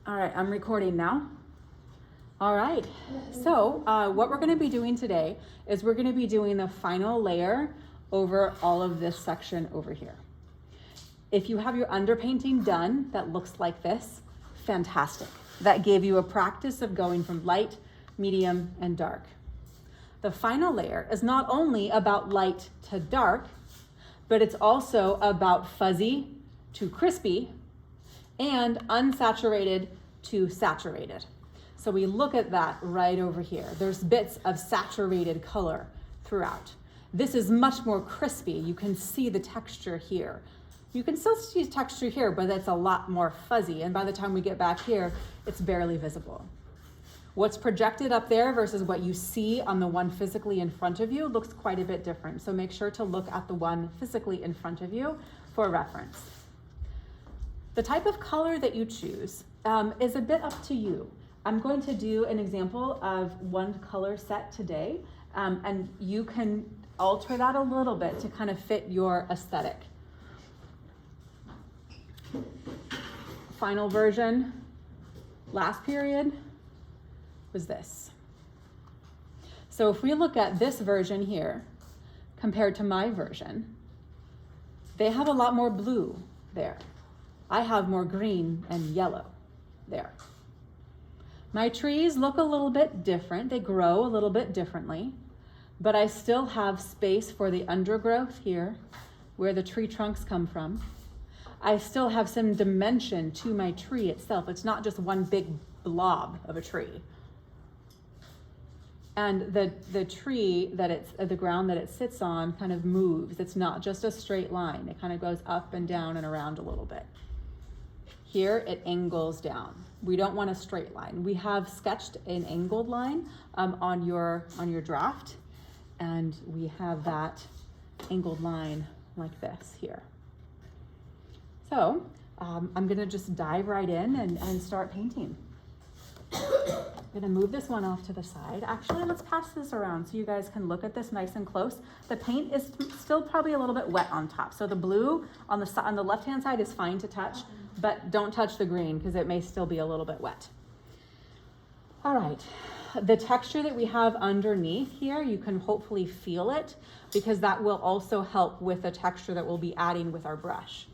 All right, I'm recording now. All right, so what we're gonna be doing today is we're gonna be doing the final layer over all of this section over here. If you have your underpainting done that looks like this, fantastic. That gave you a practice of going from light, medium, and dark. The final layer is not only about light to dark, but it's also about fuzzy to crispy and unsaturated to saturated. So we look at that right over here. There's bits of saturated color throughout. This is much more crispy. You can see the texture here. You can still see texture here, but it's a lot more fuzzy. And by the time we get back here, it's barely visible. What's projected up there versus what you see on the one physically in front of you looks quite a bit different. So make sure to look at the one physically in front of you for reference. The type of color that you choose is a bit up to you. I'm going to do an example of one color set today, and you can alter that a little bit to kind of fit your aesthetic. Final version, last period, was this. So if we look at this version here, compared to my version, they have a lot more blue there. I have more green and yellow there. My trees look a little bit different. They grow a little bit differently, but I still have space for the undergrowth here where the tree trunks come from. I still have some dimension to my tree itself. It's not just one big blob of a tree. And the tree that the ground that it sits on kind of moves. It's not just a straight line. It kind of goes up and down and around a little bit. Here it angles down. We don't want a straight line. We have sketched an angled line on your draft, and we have that angled line like this here. So I'm gonna just dive right in and start painting. I'm gonna move this one off to the side. Actually, let's pass this around so you guys can look at this nice and close. The paint is still probably a little bit wet on top. So the blue on the left-hand side is fine to touch, but don't touch the green because it may still be a little bit wet. All right, the texture that we have underneath here, you can hopefully feel it because that will also help with the texture that we'll be adding with our brush.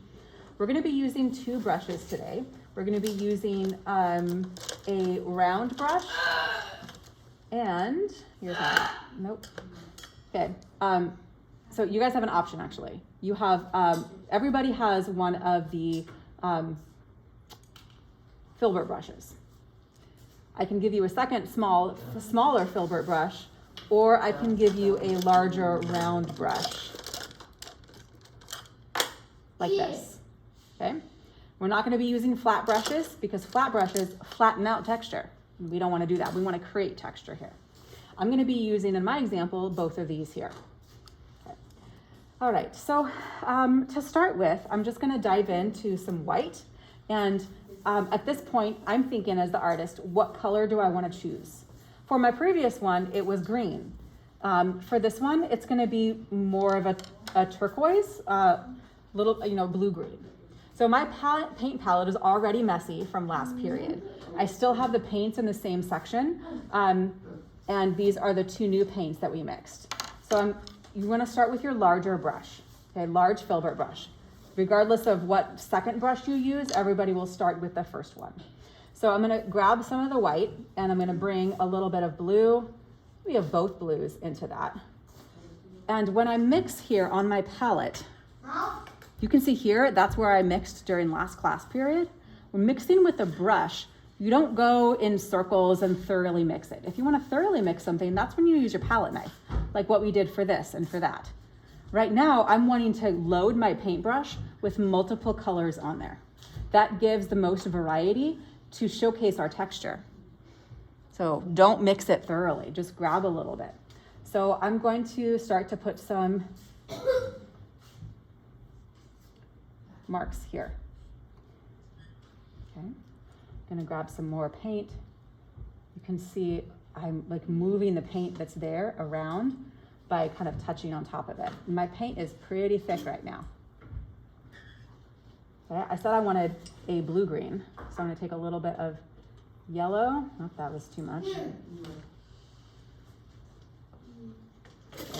We're gonna be using two brushes today. We're gonna be using a round brush and here's my, nope, okay. So you guys have an option actually. You have, everybody has one of the filbert brushes. I can give you a second smaller filbert brush, or I can give you a larger round brush like this, okay? We're not gonna be using flat brushes because flat brushes flatten out texture. We don't wanna do that. We wanna create texture here. I'm gonna be using, in my example, both of these here. Okay. All right, so to start with, I'm just gonna dive into some white. And at this point, I'm thinking as the artist, what color do I wanna choose? For my previous one, it was green. For this one, it's gonna be more of a turquoise, little, blue-green. So my paint palette is already messy from last period. I still have the paints in the same section, and these are the two new paints that we mixed. So you wanna start with your larger brush, okay, large filbert brush. Regardless of what second brush you use, everybody will start with the first one. So I'm gonna grab some of the white, and I'm gonna bring a little bit of blue, we have both blues into that. And when I mix here on my palette, you can see here, that's where I mixed during last class period. When mixing with a brush, you don't go in circles and thoroughly mix it. If you wanna thoroughly mix something, that's when you use your palette knife, like what we did for this and for that. Right now, I'm wanting to load my paintbrush with multiple colors on there. That gives the most variety to showcase our texture. So don't mix it thoroughly, just grab a little bit. So I'm going to start to put some marks here. Okay, I'm gonna grab some more paint. You can see I'm like moving the paint that's there around by kind of touching on top of it. My paint is pretty thick right now. Okay, I said I wanted a blue-green, so I'm gonna take a little bit of yellow. Oh, that was too much. There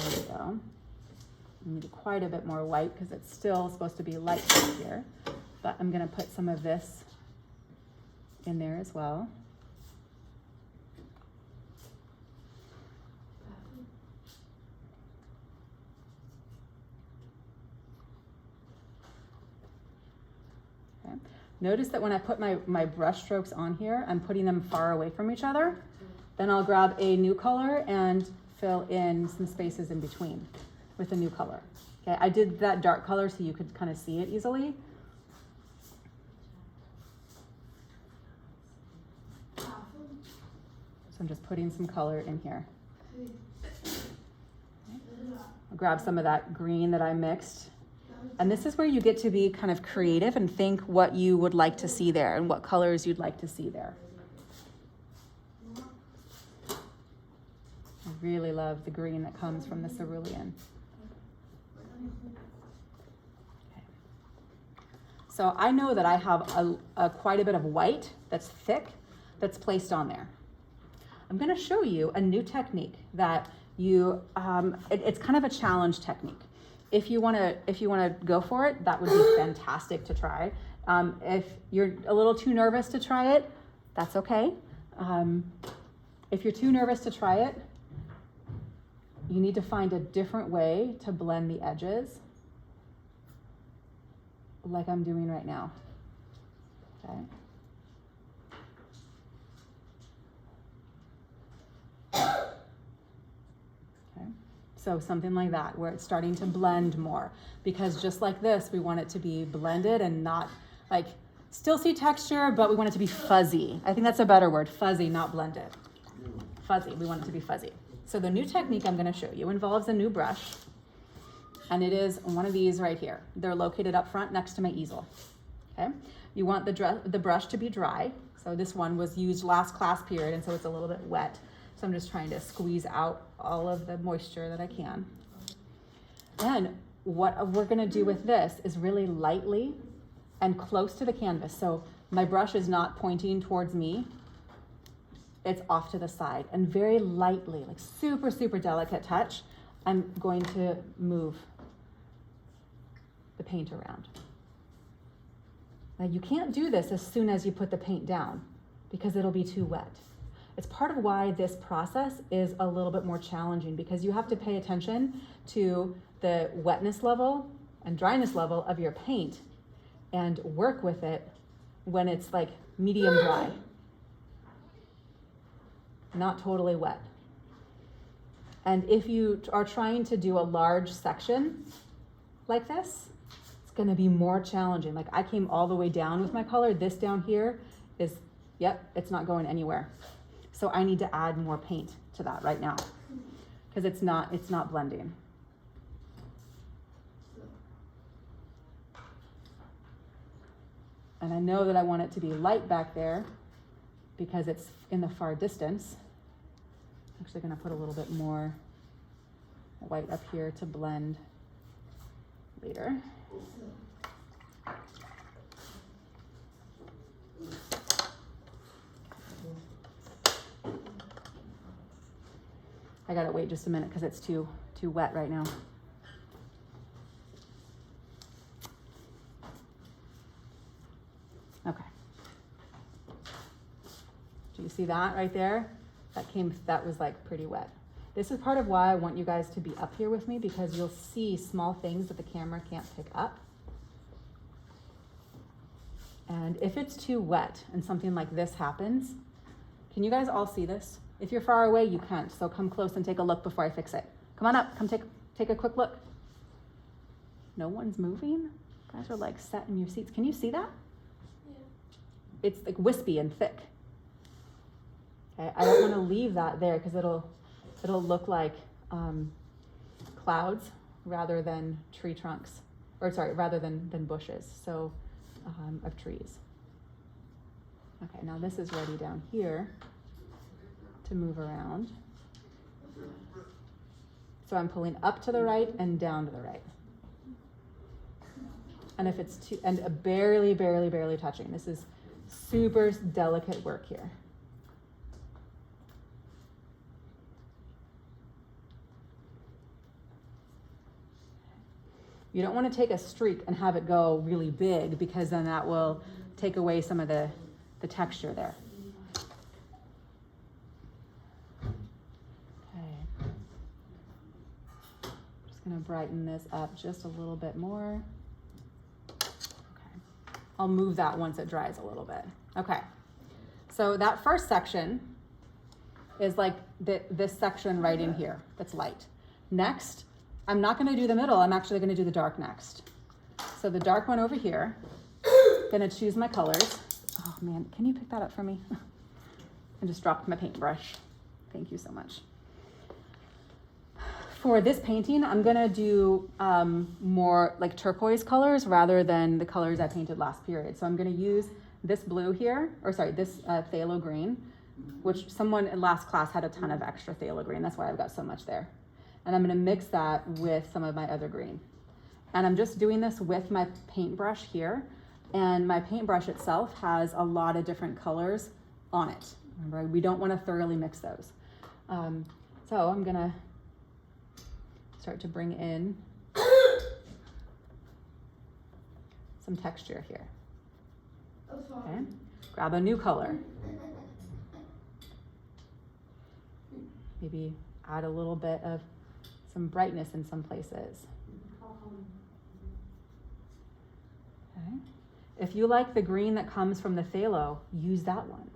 we go. I need quite a bit more white because it's still supposed to be light here, but I'm gonna put some of this in there as well. Okay. Notice that when I put my brush strokes on here, I'm putting them far away from each other. Then I'll grab a new color and fill in some spaces in between with a new color. Okay, I did that dark color so you could kind of see it easily. So I'm just putting some color in here. I'll grab some of that green that I mixed. And this is where you get to be kind of creative and think what you would like to see there and what colors you'd like to see there. I really love the green that comes from the cerulean. Okay. So I know that I have quite a bit of white that's thick that's placed on there. I'm going to show you a new technique that it's kind of a challenge technique. If you want to go for it, that would be fantastic to try. If you're a little too nervous to try it, that's okay. If you're too nervous to try it, you need to find a different way to blend the edges, like I'm doing right now. Okay. So something like that, where it's starting to blend more. Because just like this, we want it to be blended and not like, still see texture, but we want it to be fuzzy. I think that's a better word, fuzzy, not blended. Fuzzy, we want it to be fuzzy. So the new technique I'm gonna show you involves a new brush, and it is one of these right here. They're located up front next to my easel, okay? You want the brush to be dry. So this one was used last class period, and so it's a little bit wet. So I'm just trying to squeeze out all of the moisture that I can. Then what we're gonna do with this is really lightly and close to the canvas. So my brush is not pointing towards me, it's off to the side, and very lightly, like super, super delicate touch, I'm going to move the paint around. Now you can't do this as soon as you put the paint down because it'll be too wet. It's part of why this process is a little bit more challenging, because you have to pay attention to the wetness level and dryness level of your paint and work with it when it's like medium dry, not totally wet. And if you are trying to do a large section like this, it's gonna be more challenging. Like I came all the way down with my color. This down here is, yep, it's not going anywhere. So I need to add more paint to that right now because it's not blending. And I know that I want it to be light back there because it's in the far distance. I'm actually gonna put a little bit more white up here to blend later. I gotta wait just a minute because it's too wet right now. Okay. Do you see that right there? That was like pretty wet. This is part of why I want you guys to be up here with me, because you'll see small things that the camera can't pick up. And if it's too wet and something like this happens, can you guys all see this? If you're far away, you can't, so come close and take a look before I fix it. Come on up, come take a quick look. No one's moving? You guys are like set in your seats. Can you see that? Yeah. It's like wispy and thick. Okay, I don't want to leave that there because it'll look like clouds rather than tree trunks, or sorry, rather than bushes, so of trees. Okay, now this is ready down here to move around. So I'm pulling up to the right and down to the right. And if it's too, and barely, barely, barely touching. This is super delicate work here. You don't want to take a streak and have it go really big, because then that will take away some of the texture there. Okay. Just going to brighten this up just a little bit more. Okay. I'll move that once it dries a little bit. Okay. So that first section is like this section right in here that's light. Next, I'm not going to do the middle. I'm actually going to do the dark next. So the dark one over here, going to choose my colors. Oh man, can you pick that up for me? I just dropped my paintbrush. Thank you so much. For this painting, I'm going to do more like turquoise colors rather than the colors I painted last period. So I'm going to use this blue here, or sorry, this phthalo green, which someone in last class had a ton of extra phthalo green. That's why I've got so much there. And I'm going to mix that with some of my other green. And I'm just doing this with my paintbrush here. And my paintbrush itself has a lot of different colors on it. Remember, we don't want to thoroughly mix those. So I'm going to start to bring in some texture here. Okay, grab a new color. Maybe add a little bit of some brightness in some places. Okay. If you like the green that comes from the phthalo, use that one.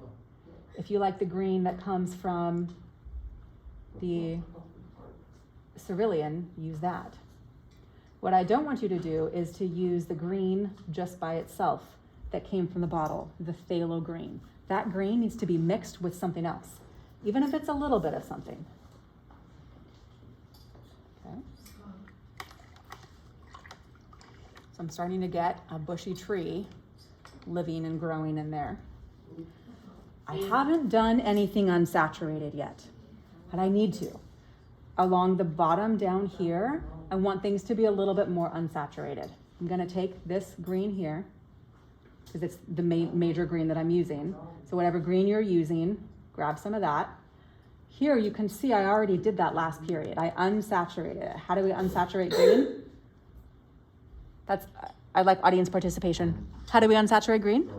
If you like the green that comes from the cerulean, use that. What I don't want you to do is to use the green just by itself that came from the bottle, the phthalo green. That green needs to be mixed with something else, even if it's a little bit of something. Okay. So I'm starting to get a bushy tree living and growing in there. I haven't done anything unsaturated yet, but I need to. Along the bottom down here, I want things to be a little bit more unsaturated. I'm gonna take this green here, because it's the major green that I'm using. So whatever green you're using, grab some of that. Here you can see I already did that last period. I unsaturated it. How do we unsaturate green? I like audience participation. How do we unsaturate green?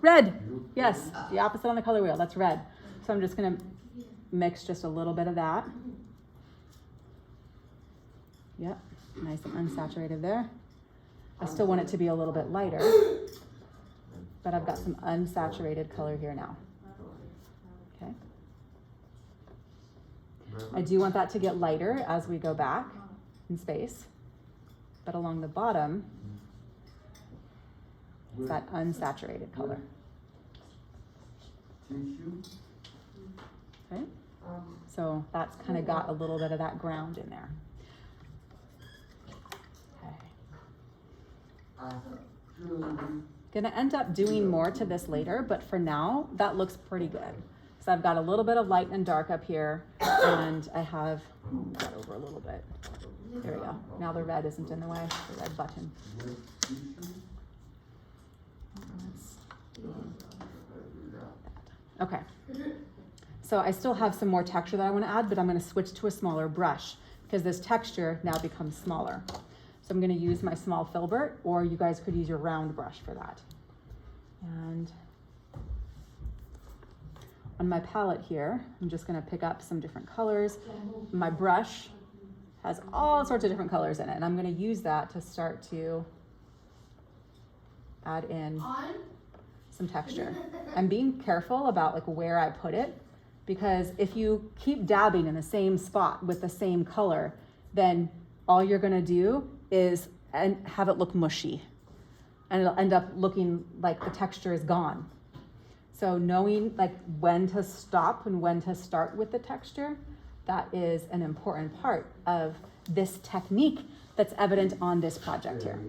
Red. Yes, the opposite on the color wheel. That's red. So I'm just gonna mix just a little bit of that. Yep, nice and unsaturated there. I still want it to be a little bit lighter, but I've got some unsaturated color here now. Okay. I do want that to get lighter as we go back in space, but along the bottom, it's that unsaturated color. Okay, so that's kind of got a little bit of that ground in there. Okay. Gonna end up doing more to this later, but for now, that looks pretty good. So I've got a little bit of light and dark up here, and I have that over a little bit. There we go. Now the red isn't in the way, the red button. Okay. So I still have some more texture that I want to add, but I'm going to switch to a smaller brush because this texture now becomes smaller. So I'm going to use my small filbert, or you guys could use your round brush for that. And on my palette here, I'm just going to pick up some different colors. My brush has all sorts of different colors in it, and I'm going to use that to start to add in some texture. I'm being careful about like where I put it, because if you keep dabbing in the same spot with the same color, then all you're going to do is have it look mushy, and it'll end up looking like the texture is gone. So knowing like when to stop and when to start with the texture, that is an important part of this technique that's evident on this project here.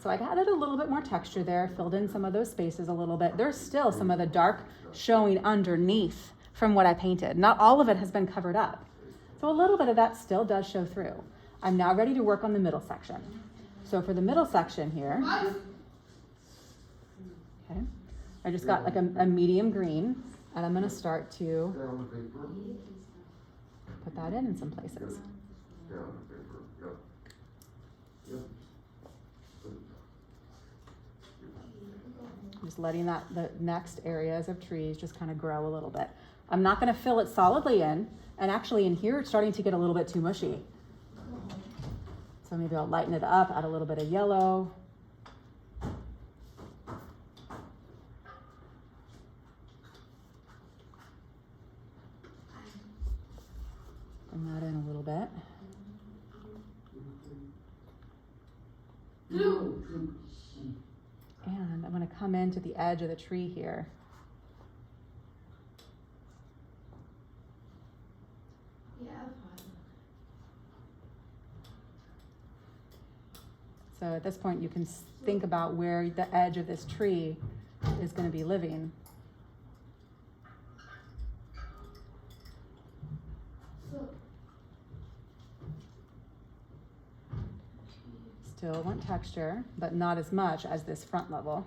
So I added a little bit more texture there, filled in some of those spaces a little bit. There's still some of the dark showing underneath from what I painted. Not all of it has been covered up. So a little bit of that still does show through. I'm now ready to work on the middle section. So for the middle section here, okay, I just got like a medium green, and I'm gonna start to put that in some places. Just letting the next areas of trees just kind of grow a little bit. I'm not gonna fill it solidly in, and actually in here it's starting to get a little bit too mushy. So maybe I'll lighten it up, add a little bit of yellow. Bring that in a little bit. And I'm going to come into the edge of the tree here. So at this point you can think about where the edge of this tree is going to be living. Still want texture, but not as much as this front level.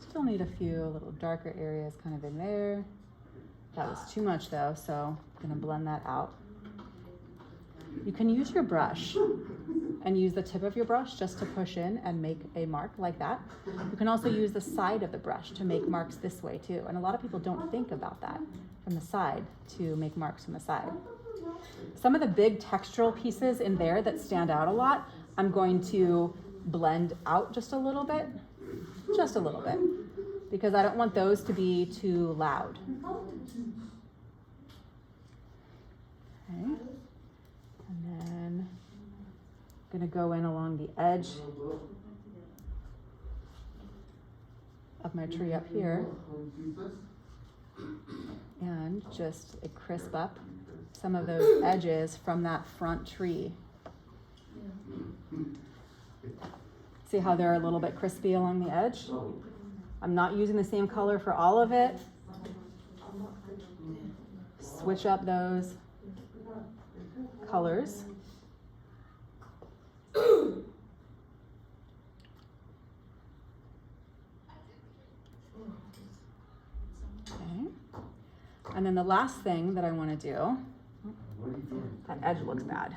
Still need a few little darker areas kind of in there. That was too much though, so I'm gonna blend that out. You can use your brush and use the tip of your brush just to push in and make a mark like that. You can also use the side of the brush to make marks this way too. And a lot of people don't think about that from the side, to make marks from the side. Some of the big textural pieces in there that stand out a lot, I'm going to blend out just a little bit, because I don't want those to be too loud. Okay. And then I'm gonna go in along the edge of my tree up here and just crisp up some of those edges from that front tree. See how they're a little bit crispy along the edge? I'm not using the same color for all of it. Switch up those colors. Okay. And then the last thing that I want to do, that edge looks bad.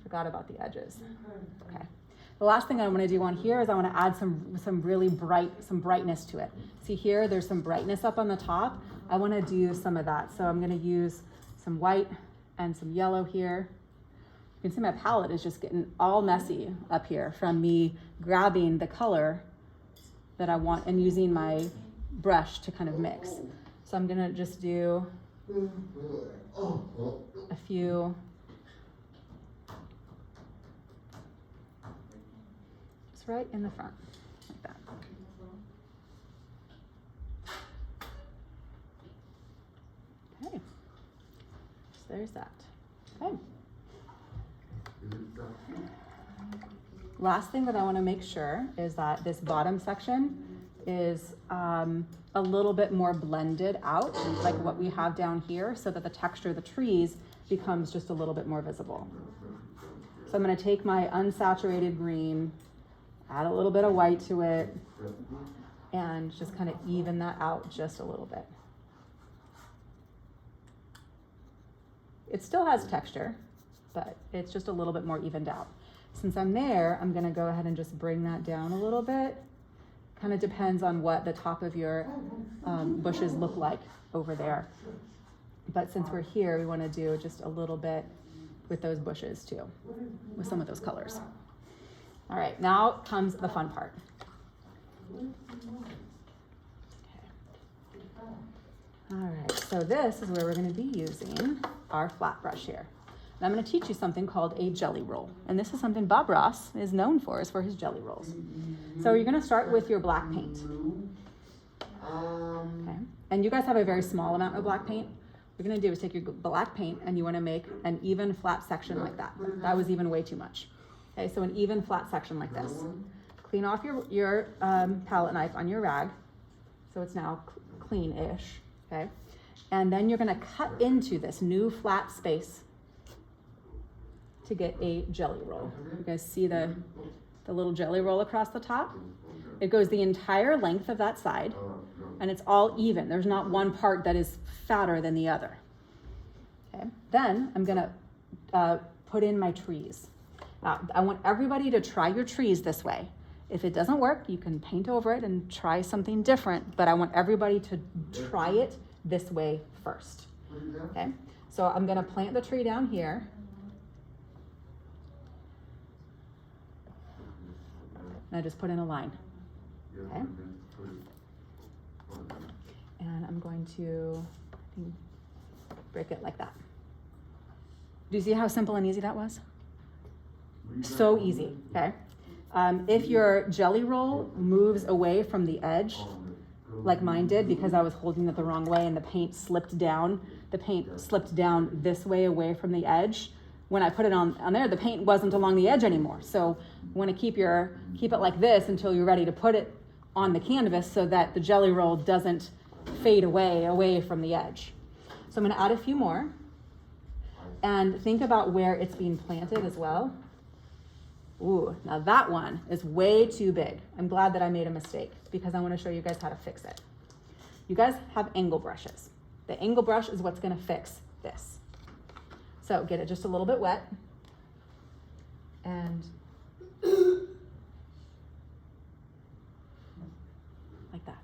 Forgot about the edges. Okay. The last thing I want to do on here is I want to add some really brightness to it. See here, there's some brightness up on the top. I want to do some of that. So I'm going to use some white and some yellow here. You can see my palette is just getting all messy up here from me grabbing the color that I want and using my brush to kind of mix. So I'm going to just do a few. Right in the front, like that. Okay, so there's that. Okay. Last thing that I want to make sure is that this bottom section is a little bit more blended out, like what we have down here, so that the texture of the trees becomes just a little bit more visible. So I'm going to take my unsaturated green, add a little bit of white to it, and just kind of even that out just a little bit. It still has texture, but it's just a little bit more evened out. Since I'm there, I'm gonna go ahead and just bring that down a little bit. Kind of depends on what the top of your bushes look like over there. But since we're here, we wanna do just a little bit with those bushes too, with some of those colors. All right, now comes the fun part. Okay. All right, so this is where we're gonna be using our flat brush here. And I'm gonna teach you something called a jelly roll. And this is something Bob Ross is known for, is for his jelly rolls. So you're gonna start with your black paint. Okay, and you guys have a very small amount of black paint. What you're gonna do is take your black paint and you wanna make an even flat section like that. That was even way too much. Okay, so an even flat section like this. clean off your palette knife on your rag. So it's now clean-ish, okay? And then you're gonna cut into this new flat space to get a jelly roll. You guys see the little jelly roll across the top? It goes the entire length of that side, and it's all even. There's not one part that is fatter than the other. Okay, then I'm gonna put in my trees. I want everybody to try your trees this way. If it doesn't work, you can paint over it and try something different, but I want everybody to try it this way first. Okay, so I'm gonna plant the tree down here. And I just put in a line, okay? And I'm going to break it like that. Do you see how simple and easy that was? So easy, okay? If your jelly roll moves away from the edge, like mine did, because I was holding it the wrong way and the paint slipped down this way away from the edge. When I put it on there, the paint wasn't along the edge anymore. So you want to keep it like this until you're ready to put it on the canvas so that the jelly roll doesn't fade away from the edge. So I'm going to add a few more and think about where it's being planted as well. Ooh, now that one is way too big. I'm glad that I made a mistake because I want to show you guys how to fix it. You guys have angle brushes. The angle brush is what's going to fix this. So get it just a little bit wet and like that.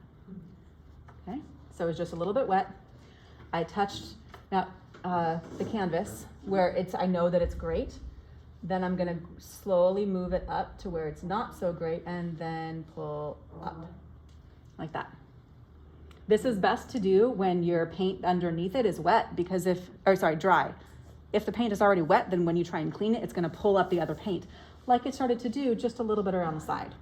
Okay, so it's just a little bit wet. I touched now the canvas where I know that it's great. Then I'm gonna slowly move it up to where it's not so great and then pull up like that. This is best to do when your paint underneath it is wet because dry. If the paint is already wet, then when you try and clean it, it's gonna pull up the other paint like it started to do just a little bit around the side.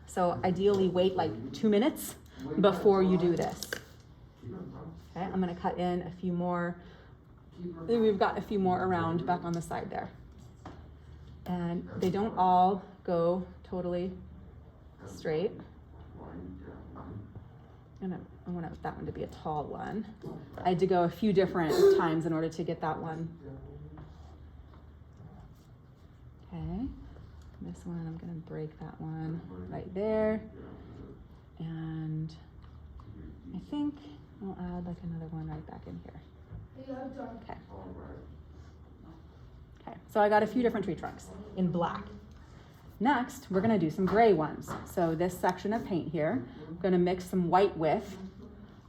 So ideally wait like 2 minutes before you do this. Okay, I'm gonna cut in a few more. We've got a few more around back on the side there. And they don't all go totally straight. And I want that one to be a tall one. I had to go a few different times in order to get that one. Okay, this one, I'm gonna break that one right there. And I think I'll add like another one right back in here. Okay. Okay, so I got a few different tree trunks in black. Next, we're gonna do some gray ones. So this section of paint here, I'm gonna mix some white with.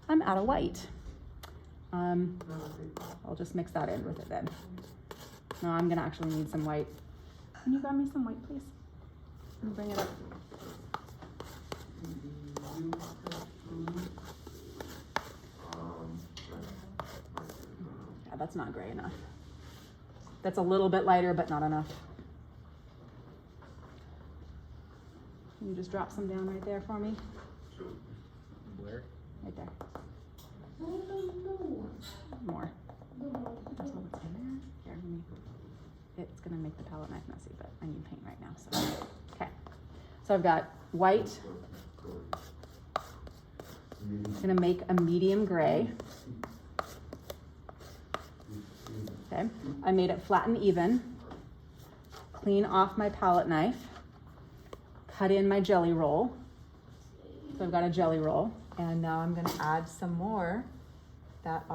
I'm out of white. I'll just mix that in with it then. No, I'm gonna actually need some white. Can you grab me some white, please? And bring it up. Yeah, that's not gray enough. That's a little bit lighter, but not enough. Can you just drop some down right there for me? Where? Right there. More. That's all that's in there. Here, let me. It's gonna make the palette knife messy, but I need paint right now, so. Okay. So I've got white. I'm gonna make a medium gray. Okay. I made it flat and even. Clean off my palette knife. Cut in my jelly roll. So I've got a jelly roll. And now I'm gonna add some more that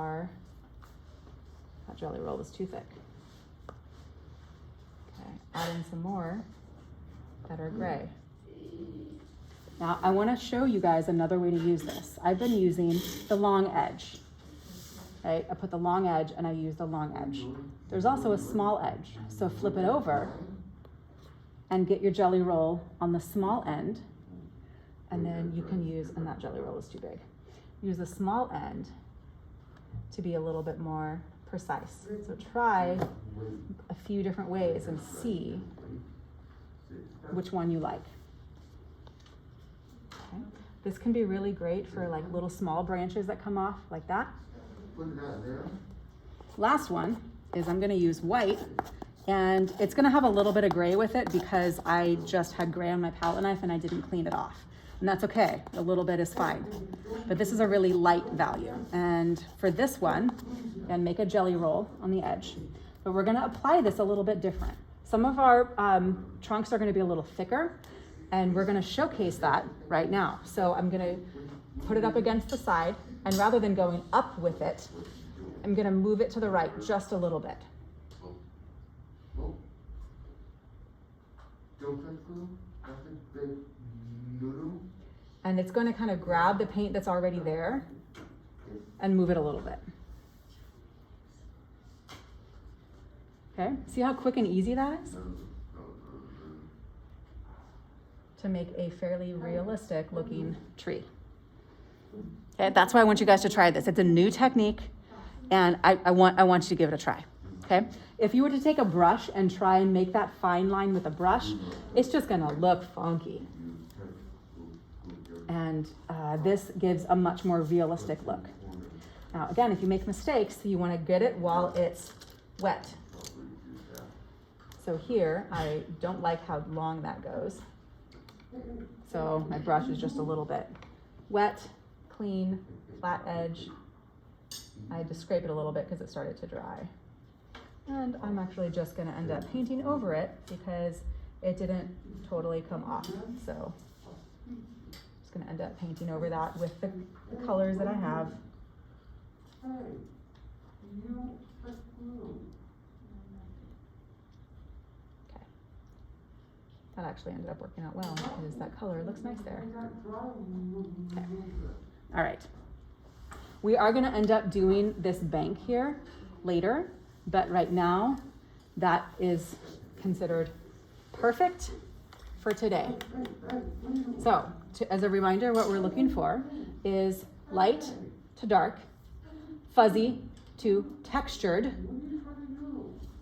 jelly roll was too thick. Okay, add in some more that are gray. Now I wanna show you guys another way to use this. I've been using the long edge. Right? I put the long edge and I use the long edge. There's also a small edge. So flip it over and get your jelly roll on the small end. And then you can use, and that jelly roll is too big. Use the small end to be a little bit more precise. So try a few different ways and see which one you like. Okay. This can be really great for like little small branches that come off like that. Last one is I'm gonna use white And it's gonna have a little bit of gray with it because I just had gray on my palette knife and I didn't clean it off. And that's okay, a little bit is fine. But this is a really light value. And for this one, and make a jelly roll on the edge. But we're gonna apply this a little bit different. Some of our trunks are gonna be a little thicker, and we're gonna showcase that right now. So I'm gonna put it up against the side, and rather than going up with it, I'm gonna move it to the right just a little bit. And it's gonna kind of grab the paint that's already there and move it a little bit. Okay, see how quick and easy that is? To make a fairly realistic looking tree. Okay, that's why I want you guys to try this. It's a new technique, and I want you to give it a try. Okay, if you were to take a brush and try and make that fine line with a brush, it's just gonna look funky. And this gives a much more realistic look. Now, again, if you make mistakes, you wanna get it while it's wet. So here, I don't like how long that goes. So my brush is just a little bit wet, clean, flat edge. I had to scrape it a little bit because it started to dry. And I'm actually just gonna end up painting over it because it didn't totally come off. So just gonna end up painting over that with the colors that I have. Okay. That actually ended up working out well because that color looks nice there. Okay. All right. We are gonna end up doing this bank here later, but right now that is considered perfect for today. So as a reminder, what we're looking for is light to dark, fuzzy to textured,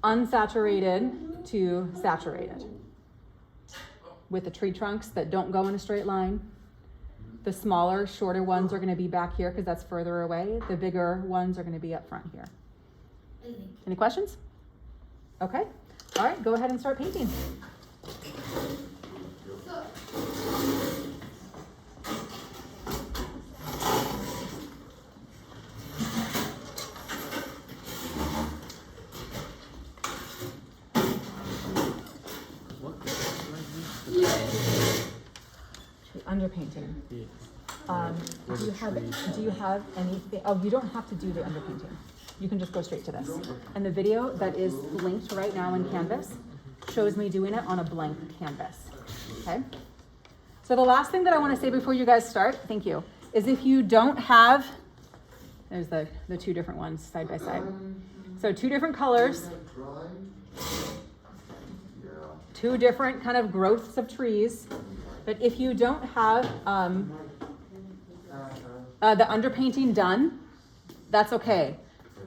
unsaturated to saturated. With the tree trunks that don't go in a straight line. The smaller, shorter ones are gonna be back here because that's further away. The bigger ones are gonna be up front here. Any questions? Okay, all right, go ahead and start painting. Underpainting. Do you have anything? Oh, you don't have to do the underpainting. You can just go straight to this. And the video that is linked right now in Canvas shows me doing it on a blank canvas. Okay. So the last thing that I want to say before you guys start, thank you, is if you don't have, there's the two different ones side by side. So two different colors, two different kind of growths of trees. But if you don't have the underpainting done, that's okay.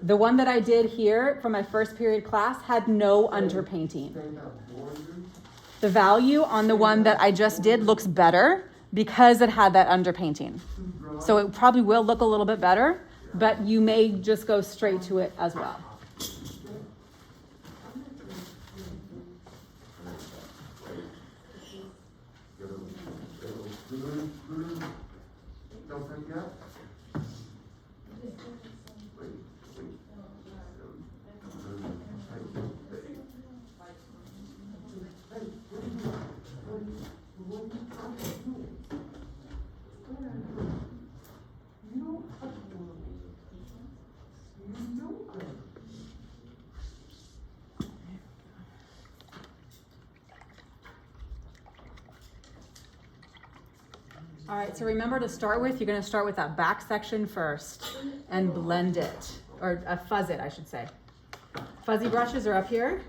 The one that I did here for my first period class had no underpainting. The value on the one that I just did looks better because it had that underpainting. So it probably will look a little bit better, but you may just go straight to it as well. All right, so remember to start with, you're gonna start with that back section first and blend it, or fuzz it, I should say. Fuzzy brushes are up here.